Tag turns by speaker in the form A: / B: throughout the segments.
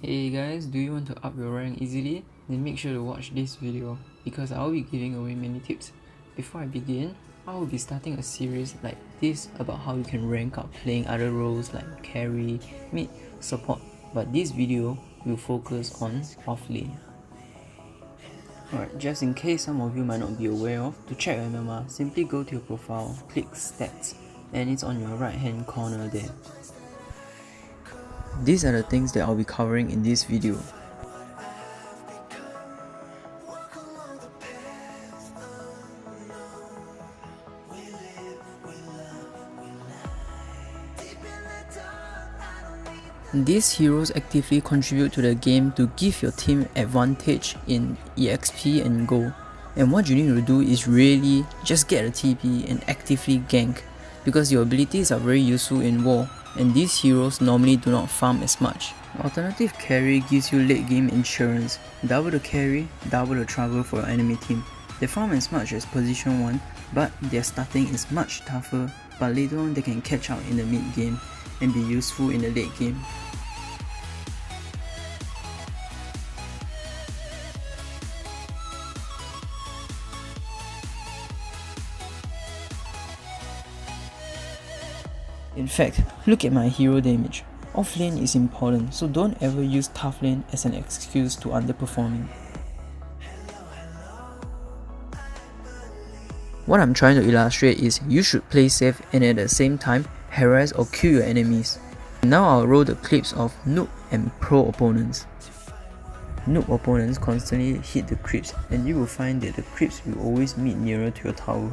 A: Hey guys, do you want to up your rank easily? Then make sure to watch this video because I'll be giving away many tips. Before I begin, I will be starting a series like this about how you can rank up playing other roles like carry, mid, support, but this video will focus on offlane. Alright, just in case some of you might not be aware of, to check your MMR, simply go to your profile, click stats, and it's on your right hand corner there. These are the things that I'll be covering in this video. These heroes actively contribute to the game to give your team advantage in EXP and gold. And what you need to do is really just get a TP and actively gank, because your abilities are very useful in war, and these heroes normally do not farm as much. Alternative carry gives you late game insurance, double the carry, double the trouble for your enemy team. They farm as much as position 1, but their starting is much tougher, but later on they can catch up in the mid game and be useful in the late game. In fact, look at my hero damage. Offlane is important, so don't ever use tough lane as an excuse to underperforming. What I'm trying to illustrate is you should play safe and at the same time harass or kill your enemies. Now I'll roll the clips of noob and pro opponents. Noob opponents constantly hit the creeps, and you will find that the creeps will always meet nearer to your tower.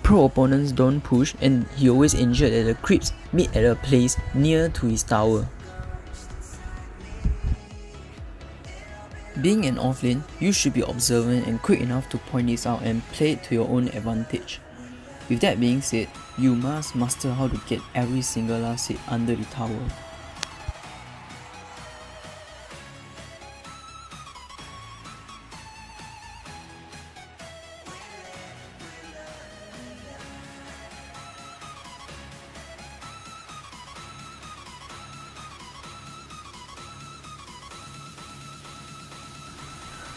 A: Pro opponents don't push, and he always ensures that the creeps meet at a place near to his tower. Being an offlane, you should be observant and quick enough to point this out and play it to your own advantage. With that being said, you must master how to get every single last hit under the tower.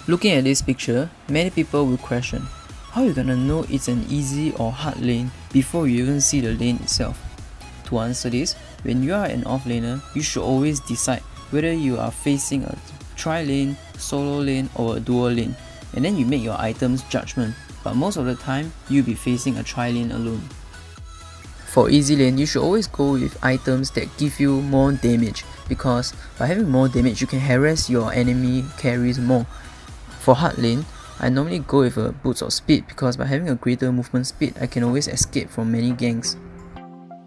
A: Looking at this picture, many people will question, how you gonna know it's an easy or hard lane before you even see the lane itself? To answer this, when you are an offlaner, you should always decide whether you are facing a tri-lane, solo lane or a dual lane, and then you make your items judgment, but most of the time, you'll be facing a tri-lane alone. For easy lane, you should always go with items that give you more damage, because by having more damage, you can harass your enemy carries more. For hard lane, I normally go with a boost of speed, because by having a greater movement speed, I can always escape from many ganks.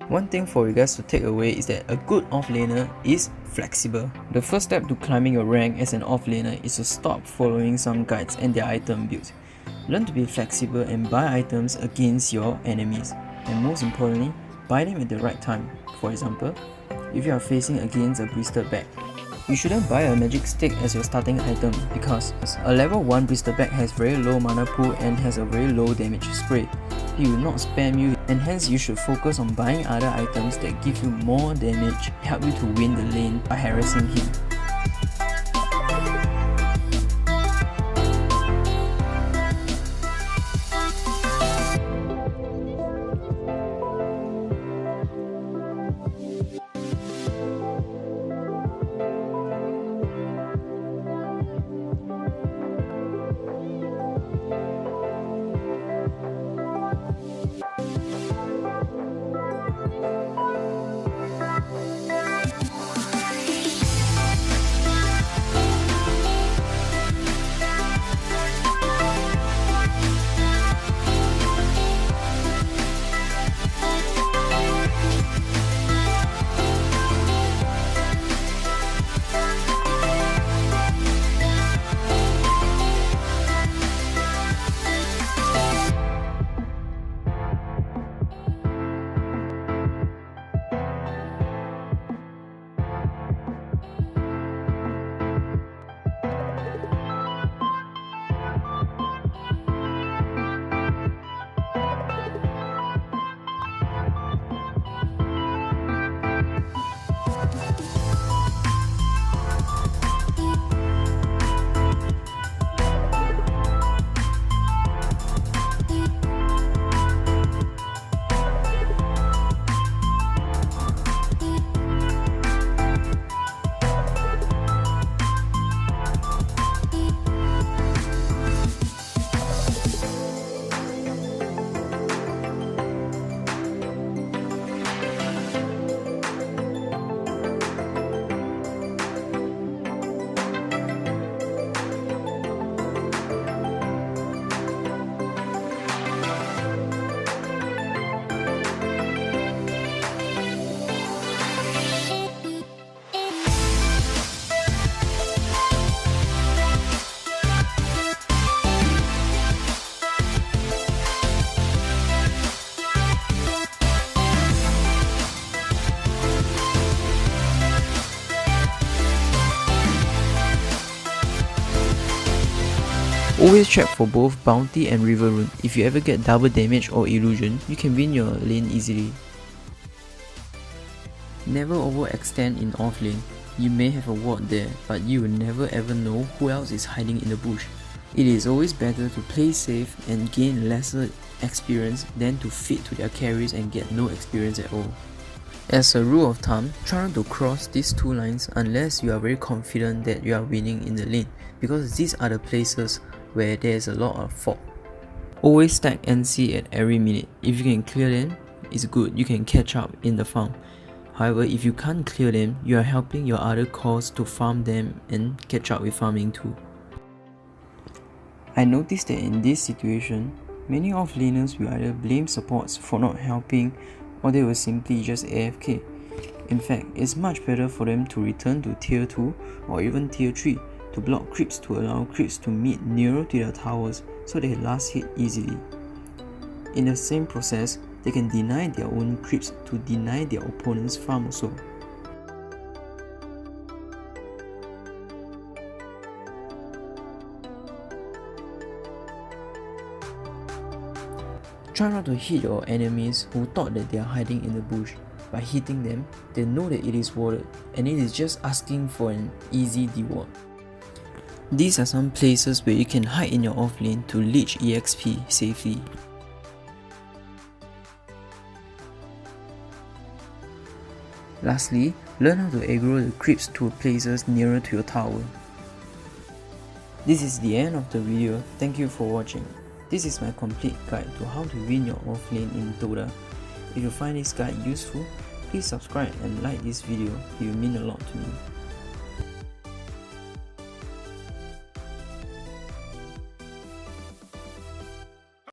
A: One thing for you guys to take away is that a good offlaner is flexible. The first step to climbing your rank as an offlaner is to stop following some guides and their item builds. Learn to be flexible and buy items against your enemies, and most importantly, buy them at the right time. For example, if you are facing against a blister bag, you shouldn't buy a magic stick as your starting item, because a level 1 blister bag has very low mana pool and has a very low damage spray. He will not spam you, and hence you should focus on buying other items that give you more damage, help you to win the lane by harassing him. Always check for both Bounty and River Rune. If you ever get double damage or illusion, you can win your lane easily. Never overextend in offlane. You may have a ward there, but you will never ever know who else is hiding in the bush. It is always better to play safe and gain lesser experience than to feed to their carries and get no experience at all. As a rule of thumb, try not to cross these two lines unless you are very confident that you are winning in the lane, because these are the places where there is a lot of fog. Always stack NC at every minute. If you can clear them, it's good, you can catch up in the farm. However, if you can't clear them, you are helping your other cores to farm them and catch up with farming too. I noticed that in this situation, many offlaners will either blame supports for not helping, or they will simply just AFK. In fact, it's much better for them to return to tier 2 or even tier 3 to block creeps to allow creeps to meet nearer to their towers so they last hit easily. In the same process, they can deny their own creeps to deny their opponent's farm also. Try not to hit your enemies who thought that they are hiding in the bush. By hitting them, they know that it is warded and it is just asking for an easy deward. These are some places where you can hide in your offlane to leech EXP safely. Lastly, learn how to aggro the creeps to places nearer to your tower. This is the end of the video. Thank you for watching. This is my complete guide to how to win your offlane in Dota. If you find this guide useful, please subscribe and like this video, it will mean a lot to me.